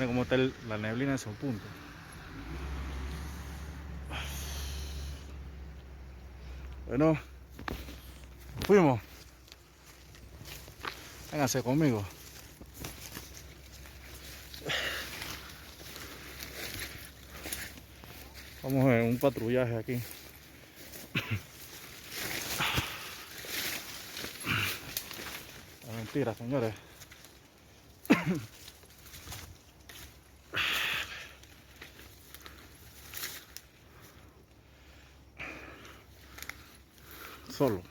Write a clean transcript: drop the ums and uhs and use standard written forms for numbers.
Mira cómo está la neblina en su punto. Bueno, fuimos. Véngase conmigo. Vamos en un patrullaje aquí. Es mentira, señores. Solo.